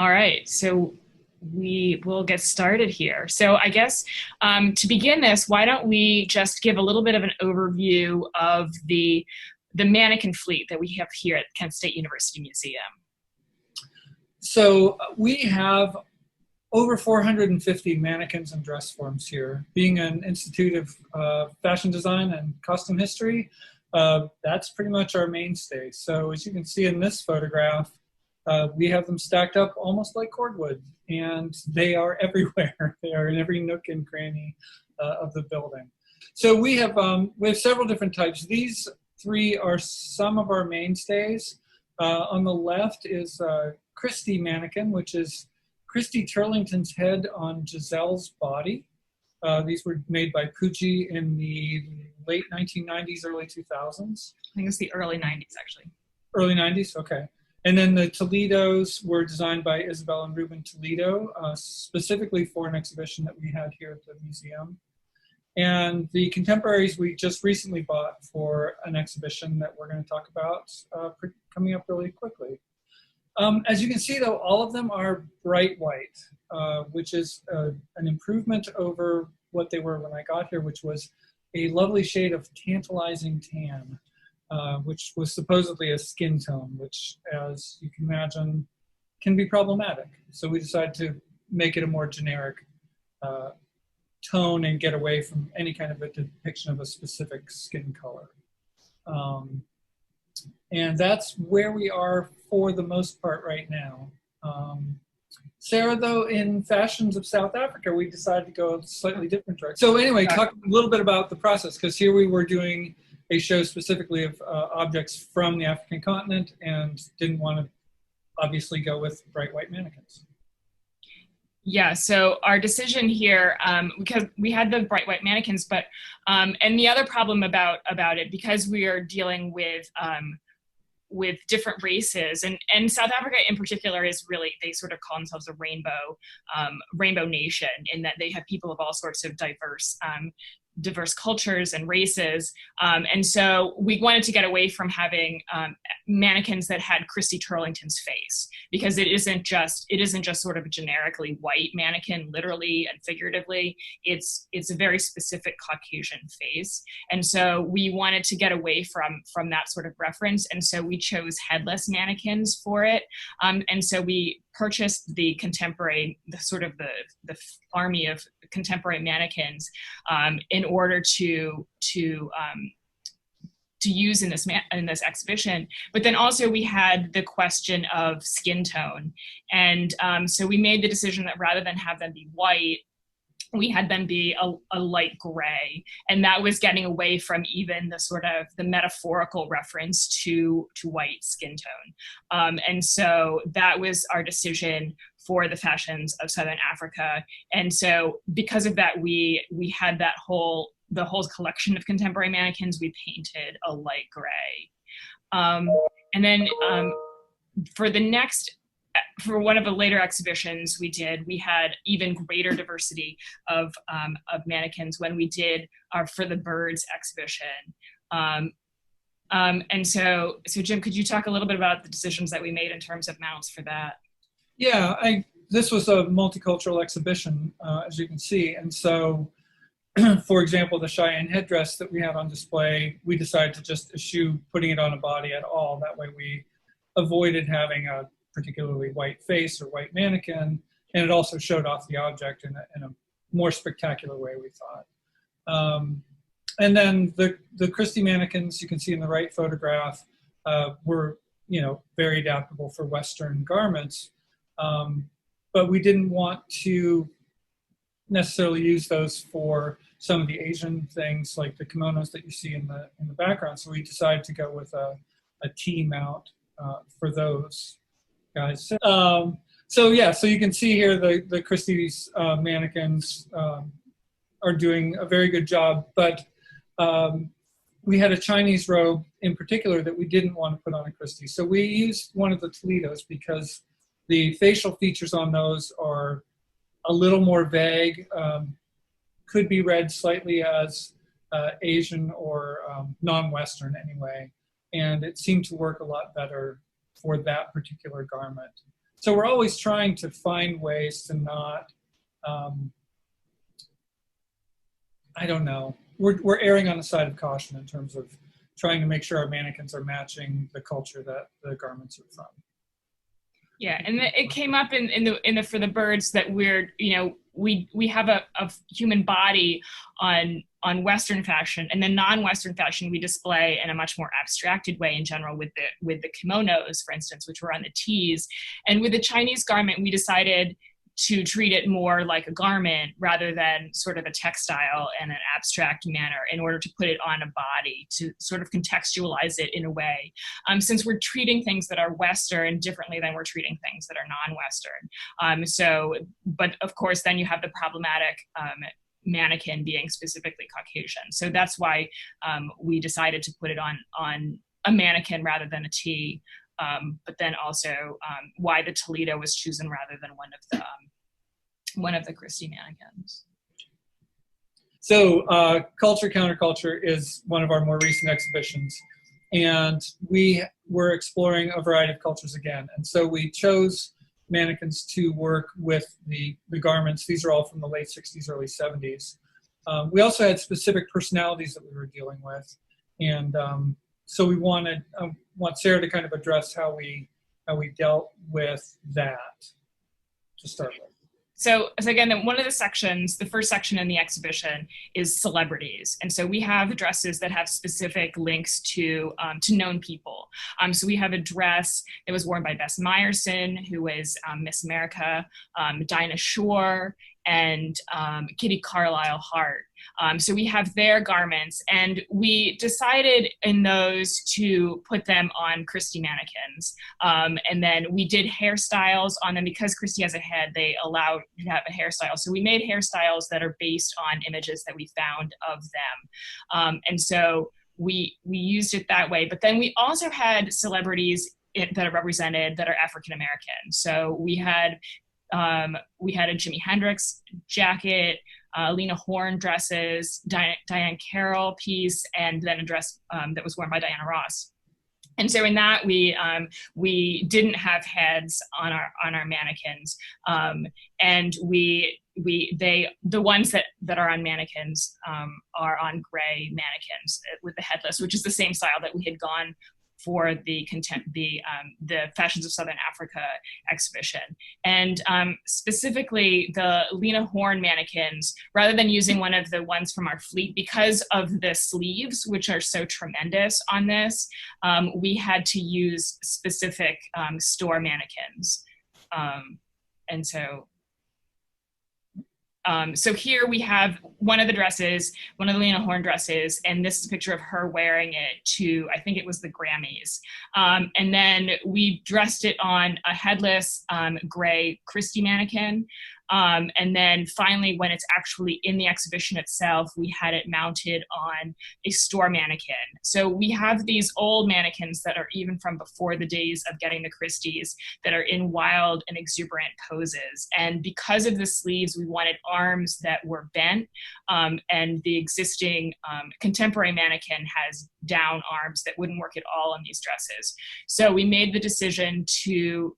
All right, so we will get started here. So I guess to begin this, why don't we just give a little bit of an overview of the mannequin fleet that we have here at Kent State University Museum. So we have over 450 mannequins and dress forms here. Being an institute of fashion design and costume history, that's pretty much our mainstay. So as you can see in this photograph, we have them stacked up almost like cordwood, and they are everywhere. They are in every nook and cranny of the building. So we have several different types. These three are some of our mainstays. On the left is Christie mannequin, which is Christy Turlington's head on Giselle's body. These were made by Pucci in the late 1990s, early 2000s. I think it's the early 90s, actually. Early 90s, okay. And then the Toledos were designed by Isabel and Ruben Toledo, specifically for an exhibition that we had here at the museum. And the contemporaries we just recently bought for an exhibition that we're going to talk about coming up really quickly. As you can see, though, all of them are bright white, which is an improvement over what they were when I got here, which was a lovely shade of tantalizing tan, which was supposedly a skin tone, which, as you can imagine, can be problematic. So we decided to make it a more generic tone and get away from any kind of a depiction of a specific skin color. And that's where we are for the most part right now. Sarah, though, in Fashions of South Africa, we decided to go a slightly different direction. So anyway, talk a little bit about the process, because here we were doing a show specifically of objects from the African continent and didn't want to obviously go with bright white mannequins. Yeah, so our decision here, because we had the bright white mannequins, but and the other problem about it, because we are dealing with different races, and South Africa in particular is really, they sort of call themselves a rainbow nation, in that they have people of all sorts of diverse cultures and races. And so we wanted to get away from having mannequins that had Christy Turlington's face, because it isn't just sort of a generically white mannequin, literally and figuratively. It's a very specific Caucasian face. And so we wanted to get away from that sort of reference. And so we chose headless mannequins for it. And so we purchased the army of contemporary mannequins in order to use in this exhibition. But then also we had the question of skin tone, and so we made the decision that rather than have them be white, we had them be a light gray, and that was getting away from even the metaphorical reference to white skin tone. And so that was our decision for the Fashions of Southern Africa. And so because of that, we had the whole collection of contemporary mannequins, we painted a light gray. And then for one of the later exhibitions we had even greater diversity of mannequins when we did for the birds exhibition. And so Jim, could you talk a little bit about the decisions that we made in terms of mounts for that? Yeah, this was a multicultural exhibition, as you can see. And so, for example, the Cheyenne headdress that we had on display, we decided to just eschew putting it on a body at all. That way we avoided having a particularly white face or white mannequin, and it also showed off the object in a more spectacular way, we thought. And then the Christie mannequins you can see in the right photograph were very adaptable for Western garments, but we didn't want to necessarily use those for some of the Asian things like the kimonos that you see in the background. So we decided to go with a T mount for those guys. So you can see here the Christie's mannequins are doing a very good job, but we had a Chinese robe in particular that we didn't want to put on a Christie. So we used one of the Toledos because the facial features on those are a little more vague, could be read slightly as Asian or non-Western anyway, and it seemed to work a lot better for that particular garment. So we're always trying to find ways to not, I don't know, we're erring on the side of caution in terms of trying to make sure our mannequins are matching the culture that the garments are from. Yeah, and it came up in the for the birds that we're, you know, we have a human body on Western fashion, and then non-Western fashion we display in a much more abstracted way in general with the kimonos, for instance, which were on the tees. And with the Chinese garment, we decided to treat it more like a garment rather than sort of a textile in an abstract manner in order to put it on a body, to sort of contextualize it in a way. Since we're treating things that are Western differently than we're treating things that are non-Western. But of course, then you have the problematic mannequin being specifically Caucasian. So that's why we decided to put it on a mannequin rather than a tee. But then also why the Toledo was chosen rather than one of the Christie mannequins. So Culture Counterculture is one of our more recent exhibitions, and we were exploring a variety of cultures again. And so we chose mannequins to work with the garments. These are all from the late 60s, early 70s. We also had specific personalities that we were dealing with, and so we want Sarah to kind of address how we dealt with that to start with. So again, one of the sections, the first section in the exhibition is celebrities. And so we have dresses that have specific links to known people. So we have a dress that was worn by Bess Meyerson, who was Miss America, Dinah Shore, and Kitty Carlisle Hart. So we have their garments, and we decided in those to put them on Christie mannequins. And then we did hairstyles on them because Christie has a head, they allow you to have a hairstyle. So we made hairstyles that are based on images that we found of them. And so we used it that way. But then we also had celebrities that are represented that are African American. So we had a Jimi Hendrix jacket, Lena Horne dresses, Diane Carroll piece, and then a dress that was worn by Diana Ross. And so in that we didn't have heads on our mannequins, and the ones that are on mannequins are on gray mannequins with the headless, which is the same style that we had gone for the Fashions of Southern Africa exhibition. And specifically the Lena Horne mannequins, rather than using one of the ones from our fleet, because of the sleeves, which are so tremendous on this, we had to use specific store mannequins. And so here we have one of the dresses, one of the Lena Horne dresses, and this is a picture of her wearing it to, I think it was the Grammys. And then we dressed it on a headless gray Christie mannequin. And then finally, when it's actually in the exhibition itself, we had it mounted on a store mannequin. So we have these old mannequins that are even from before the days of getting the Christies that are in wild and exuberant poses. And because of the sleeves, we wanted arms that were bent, and the existing contemporary mannequin has down arms that wouldn't work at all on these dresses. So we made the decision to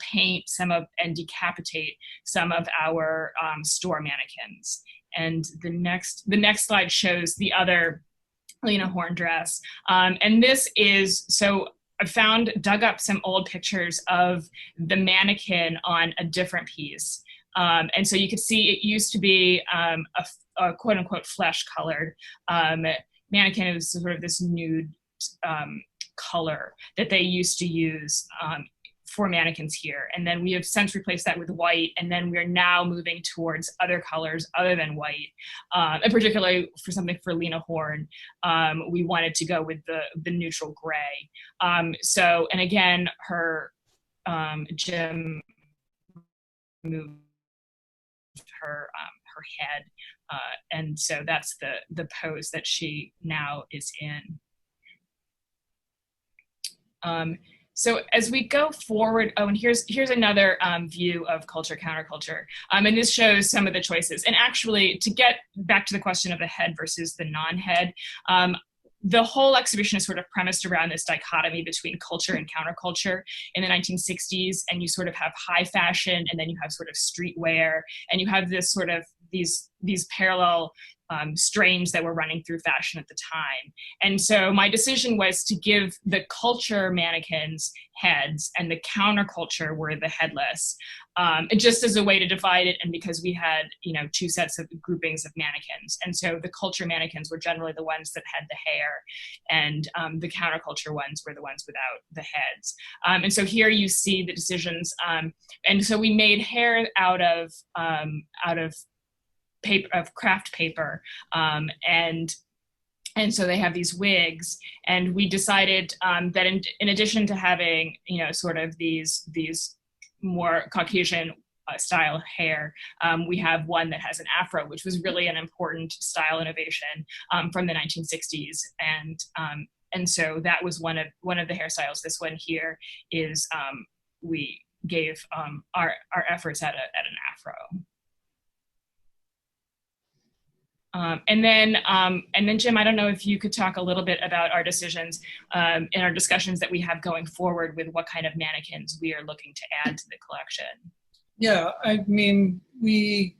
paint and decapitate some of our store mannequins. And the next slide shows the other Lena Horne dress. And this is, so I dug up some old pictures of the mannequin on a different piece. And so you could see it used to be a quote unquote flesh colored mannequin. It was sort of this nude color that they used to use for mannequins here. And then we have since replaced that with white, and then we're now moving towards other colors other than white. And particularly for something for Lena Horne, we wanted to go with the neutral gray. So, and again, her Jim moved her head, and so that's the pose that she now is in. So as we go forward, and here's another view of culture counterculture, and this shows some of the choices. And actually, to get back to the question of the head versus the non-head, the whole exhibition is sort of premised around this dichotomy between culture and counterculture in the 1960s. And you sort of have high fashion, and then you have sort of streetwear, and you have this sort of these parallel strains that were running through fashion at the time. And so my decision was to give the culture mannequins heads, and the counterculture were the headless, just as a way to divide it, and because we had, you know, two sets of groupings of mannequins. And so the culture mannequins were generally the ones that had the hair, and the counterculture ones were the ones without the heads. And so here you see the decisions. And so we made hair out of paper, of craft paper, and so they have these wigs, and we decided that in addition to having, you know, sort of these more Caucasian style hair, we have one that has an afro, which was really an important style innovation from the 1960s, and so that was one of the hairstyles. This one here is we gave our efforts at an afro. And then Jim, I don't know if you could talk a little bit about our decisions in our discussions that we have going forward with what kind of mannequins we are looking to add to the collection. Yeah, I mean, we,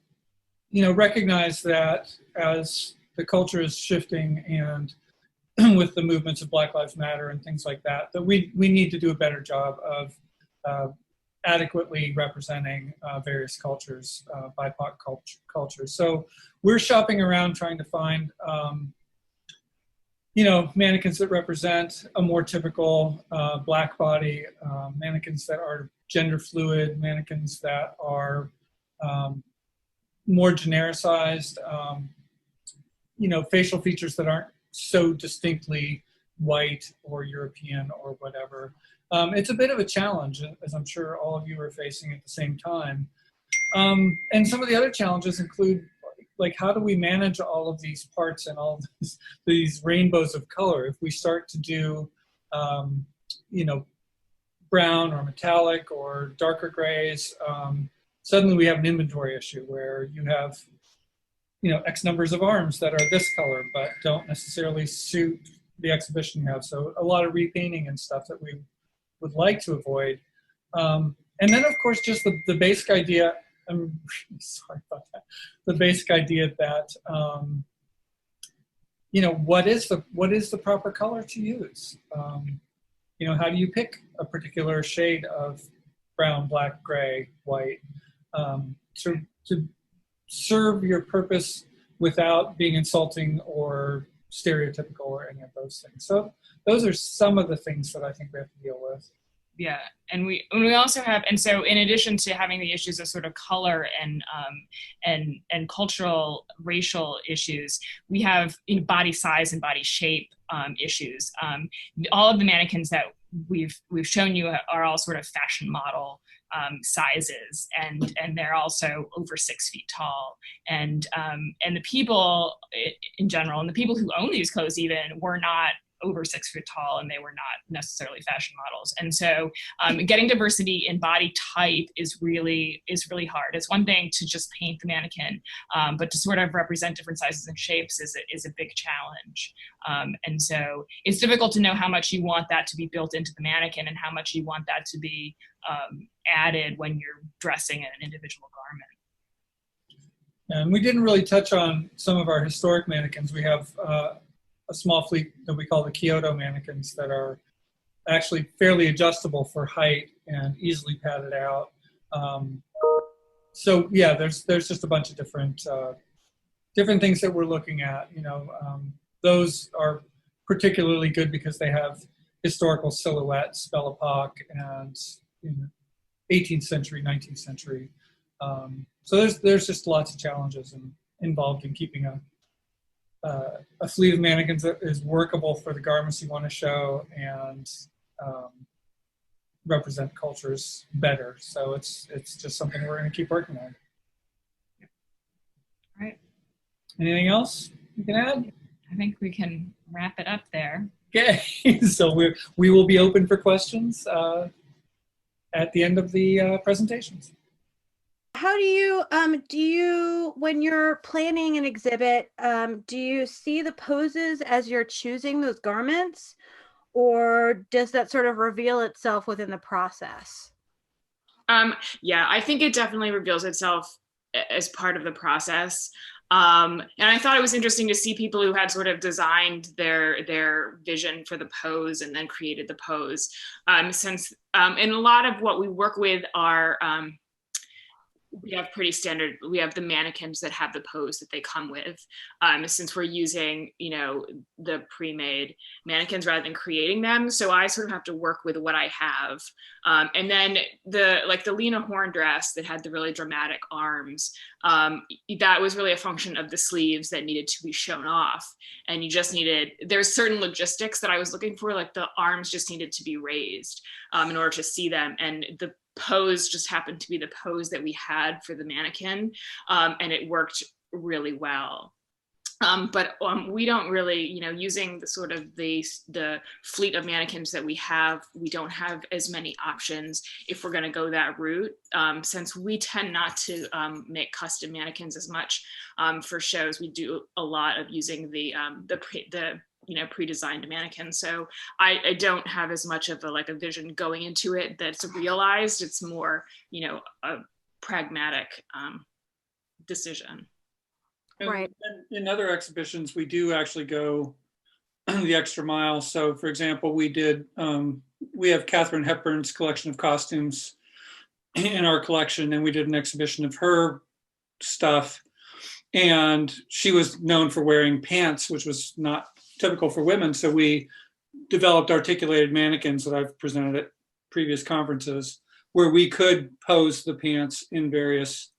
you know, recognize that as the culture is shifting, and with the movements of Black Lives Matter and things like that, that we need to do a better job of adequately representing various cultures, BIPOC cultures. So we're shopping around trying to find, you know, mannequins that represent a more typical Black body, mannequins that are gender fluid, mannequins that are more genericized, you know, facial features that aren't so distinctly white or European or whatever. It's a bit of a challenge, as I'm sure all of you are facing at the same time. And some of the other challenges include, like, how do we manage all of these parts and all of these rainbows of color? If we start to do, you know, brown or metallic or darker grays, suddenly we have an inventory issue where you have, you know, X numbers of arms that are this color but don't necessarily suit the exhibition you have. So a lot of repainting and stuff that we would like to avoid. And then, of course, just the basic idea, I'm really sorry about that, the basic idea that, you know, what is the proper color to use? You know, how do you pick a particular shade of brown, black, gray, white, to serve your purpose without being insulting or stereotypical or any of those things. So those are some of the things that I think we have to deal with. Yeah, and we also have, and so in addition to having the issues of sort of color and cultural, racial issues, we have, you know, body size and body shape issues. All of the mannequins that we've shown you are all sort of fashion model sizes, and they're also over 6 feet tall, and the people in general, and the people who own these clothes even, were not over 6 foot tall, and they were not necessarily fashion models. And so getting diversity in body type is really hard. It's one thing to just paint the mannequin, but to sort of represent different sizes and shapes is a big challenge. And so it's difficult to know how much you want that to be built into the mannequin and how much you want that to be added when you're dressing an individual garment. And we didn't really touch on some of our historic mannequins. We have a small fleet that we call the Kyoto mannequins that are actually fairly adjustable for height and easily padded out. So yeah, there's just a bunch of different things that we're looking at. You know, those are particularly good because they have historical silhouettes, Belle Epoque, and, you know, 18th century, 19th century. So there's just lots of challenges involved in keeping a fleet of mannequins that is workable for the garments you want to show and represent cultures better. So it's just something we're going to keep working on. All right. Anything else you can add? I think we can wrap it up there. Okay. So we will be open for questions at the end of the presentations. how do you, when you're planning an exhibit, do you see the poses as you're choosing those garments, or does that sort of reveal itself within the process? Yeah, I think it definitely reveals itself as part of the process. And I thought it was interesting to see people who had sort of designed their vision for the pose and then created the pose. Since and a lot of what we work with are we have pretty standard, we have the mannequins that have the pose that they come with, since we're using, you know, the pre-made mannequins rather than creating them. So I sort of have to work with what I have. And then the Lena Horne dress that had the really dramatic arms, that was really a function of the sleeves that needed to be shown off. And you just needed, there's certain logistics that I was looking for, like the arms just needed to be raised in order to see them. And the pose just happened to be the pose that we had for the mannequin, and it worked really well. But we don't really, you know, using the sort of the fleet of mannequins that we have, we don't have as many options if we're going to go that route, since we tend not to make custom mannequins as much for shows. We do a lot of using the you know, pre-designed mannequins. So I don't have as much of a vision going into it that's realized. It's more, you know, a pragmatic decision. Right. And in other exhibitions, we do actually go the extra mile. So, for example, we have Katharine Hepburn's collection of costumes in our collection, and we did an exhibition of her stuff. And she was known for wearing pants, which was not typical for women. So we developed articulated mannequins that I've presented at previous conferences, where we could pose the pants in various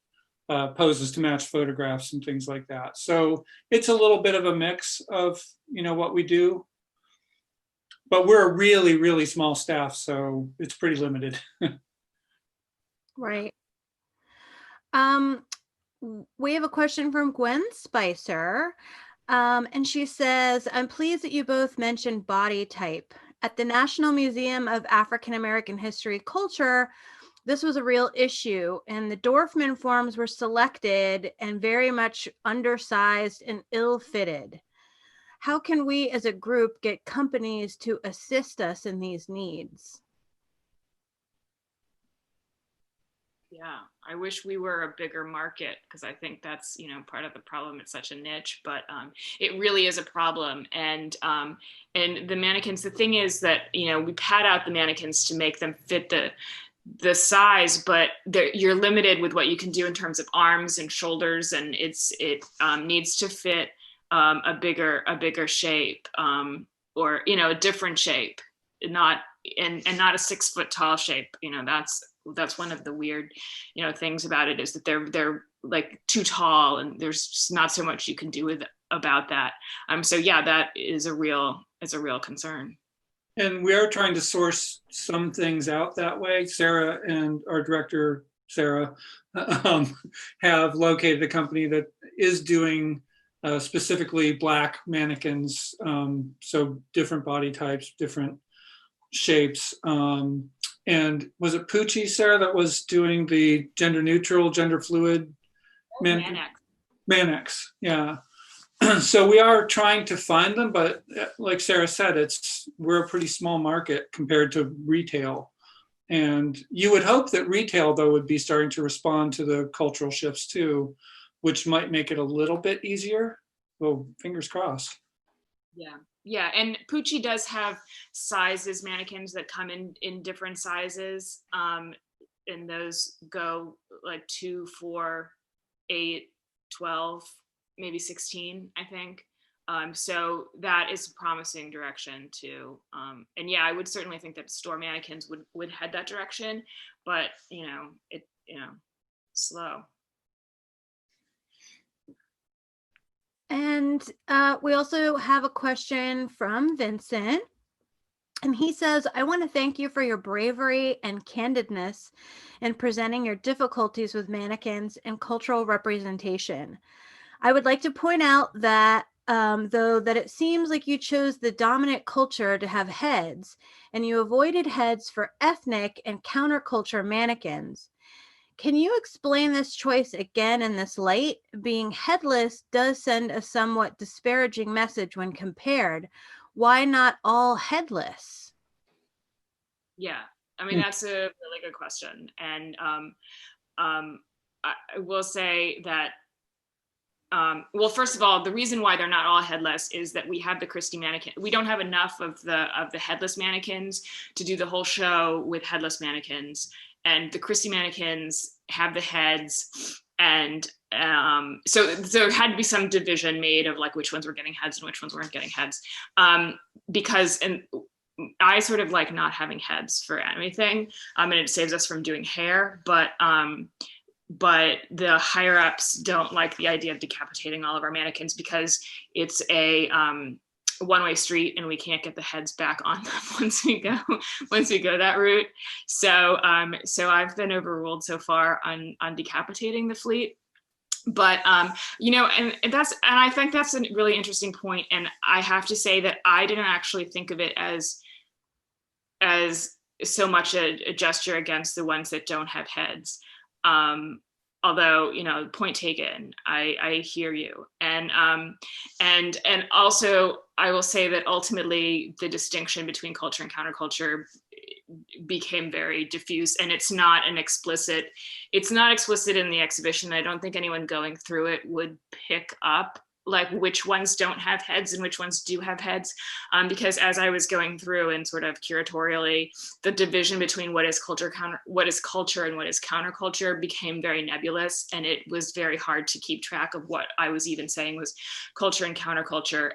poses to match photographs and things like that. So it's a little bit of a mix of, you know, what we do, but we're a really, really small staff, so it's pretty limited. Right. We have a question from Gwen Spicer. And she says, I'm pleased that you both mentioned body type. At the National Museum of African American History Culture, this was a real issue, and the Dorfman forms were selected and very much undersized and ill-fitted. How can we as a group get companies to assist us in these needs? Yeah, I wish we were a bigger market, because I think that's, you know, part of the problem. It's such a niche, but it really is a problem. And the mannequins, the thing is that, you know, we pad out the mannequins to make them fit the size, but you're limited with what you can do in terms of arms and shoulders, and it needs to fit a bigger shape, or, you know, a different shape, not a 6 foot tall shape. You know, that's one of the weird, you know, things about it, is that they're like too tall, and there's just not so much you can do about that. So yeah, that is a real concern. And we are trying to source some things out that way. Sarah and our director, Sarah, have located a company that is doing specifically Black mannequins. So different body types, different shapes. And was it Poochie, Sarah, that was doing the gender neutral, gender fluid? Mannequins, yeah. So we are trying to find them, but like Sarah said, we're a pretty small market compared to retail. And you would hope that retail, though, would be starting to respond to the cultural shifts too, which might make it a little bit easier. Well, fingers crossed. Yeah, and Poochie does have sizes, mannequins that come in different sizes, and those go like 2, 4, 8, 12, maybe 16, I think. So that is a promising direction too. And yeah, I would certainly think that store mannequins would head that direction, but you know, slow. And we also have a question from Vincent. And he says, I want to thank you for your bravery and candidness in presenting your difficulties with mannequins and cultural representation. I would like to point out that though that it seems like you chose the dominant culture to have heads, and you avoided heads for ethnic and counterculture mannequins. Can you explain this choice again in this light? Being headless does send a somewhat disparaging message when compared. Why not all headless? Yeah, I mean, that's a really good question. And I will say that, well, first of all, the reason why they're not all headless is that we have the Christie mannequin. We don't have enough of the headless mannequins to do the whole show with headless mannequins. And the Christie mannequins have the heads, and so there had to be some division made of like which ones were getting heads and which ones weren't getting heads, because and I sort of like not having heads for anything, and it saves us from doing hair, but the higher ups don't like the idea of decapitating all of our mannequins because it's a one-way street and we can't get the heads back on them once we go that route. So I've been overruled so far on decapitating the fleet. But you know, and I think that's a really interesting point. And I have to say that I didn't actually think of it as so much a gesture against the ones that don't have heads. Although, you know, point taken, I hear you. And also I will say that ultimately the distinction between culture and counterculture became very diffuse, and it's not explicit in the exhibition. I don't think anyone going through it would pick up like which ones don't have heads and which ones do have heads, because as I was going through and sort of curatorially, the division between what is culture and what is counterculture became very nebulous, and it was very hard to keep track of what I was even saying was culture and counterculture.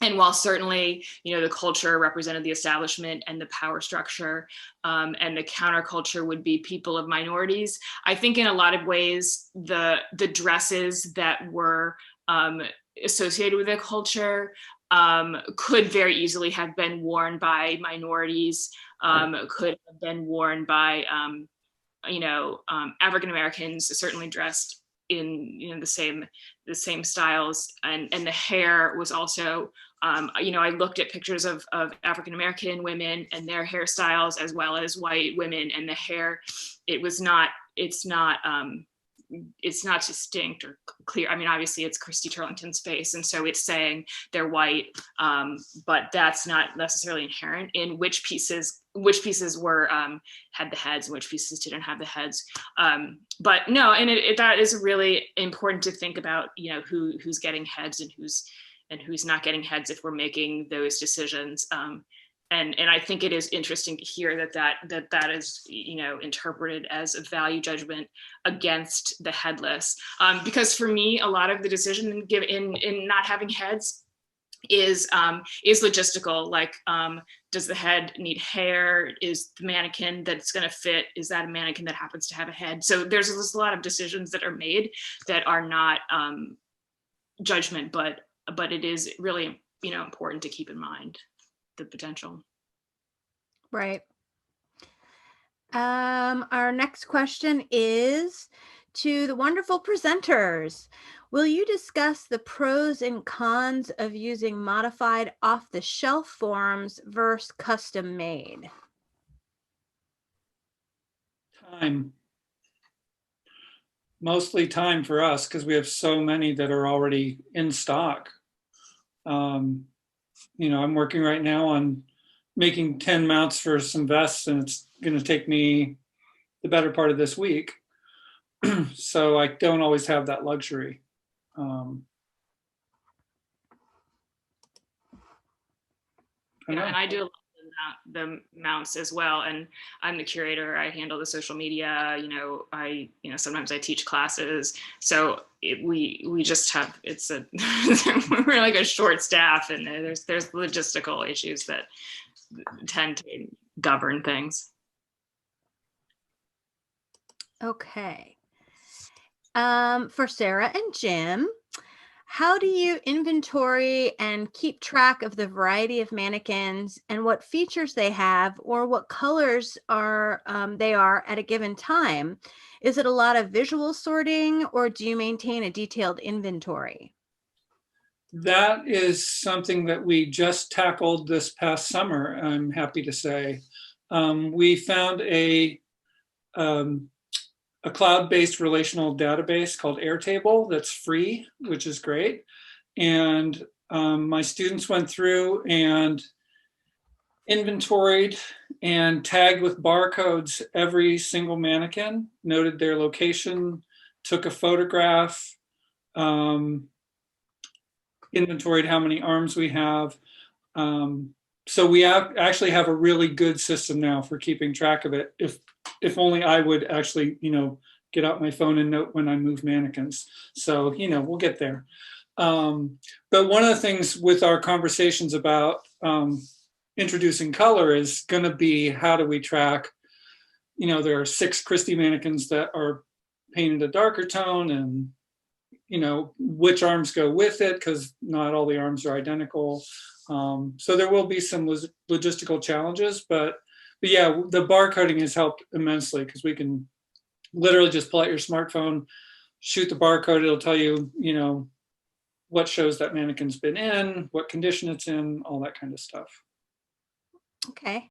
And while certainly, you know, the culture represented the establishment and the power structure, and the counterculture would be people of minorities, I think in a lot of ways, the dresses that were associated with the culture could very easily have been worn by minorities, could have been worn by, African Americans, certainly dressed in, you know, the same styles, and the hair was also, I looked at pictures of African American women and their hairstyles as well as white women, and the hair, it's not distinct or clear. I mean, obviously it's Christy Turlington's face, and so it's saying they're white, but that's not necessarily inherent in which pieces were had the heads and which pieces didn't have the heads. But no, and that is really important to think about, you know, who's getting heads and who's not getting heads if we're making those decisions. And I think it is interesting to hear that is, you know, interpreted as a value judgment against the headless, because for me, a lot of the decision in not having heads is logistical. Like, does the head need hair? Is the mannequin that's going to fit, is that a mannequin that happens to have a head? So there's a lot of decisions that are made that are not judgment, but it is really, you know, important to keep in mind the potential. Right. Our next question is to the wonderful presenters. Will you discuss the pros and cons of using modified off-the-shelf forms versus custom made? Time. Mostly time for us because we have so many that are already in stock. You know, I'm working right now on making 10 mounts for some vests, and it's going to take me the better part of this week. So I don't always have that luxury. And I do a lot of the mounts as well, and I'm the curator. I handle the social media. Sometimes I teach classes, so we just have we're like a short staff, and there's logistical issues that tend to govern things. Okay. For Sarah and Jim, how do you inventory and keep track of the variety of mannequins and what features they have or what colors they are at a given time? Is it a lot of visual sorting, or do you maintain a detailed inventory? That is something that we just tackled this past summer, I'm happy to say. We found a a cloud-based relational database called Airtable that's free, which is great. And my students went through and inventoried and tagged with barcodes every single mannequin, noted their location, took a photograph, inventoried how many arms we have. So we actually have a really good system now for keeping track of it. If only I would actually, get out my phone and note when I move mannequins. So, we'll get there. But one of the things with our conversations about introducing color is going to be, how do we track, there are 6 Christie mannequins that are painted a darker tone, and, which arms go with it, because not all the arms are identical. So there will be some logistical challenges, but yeah, the barcoding has helped immensely, because we can literally just pull out your smartphone, shoot the barcode, it'll tell you, what shows that mannequin's been in, what condition it's in, all that kind of stuff. Okay.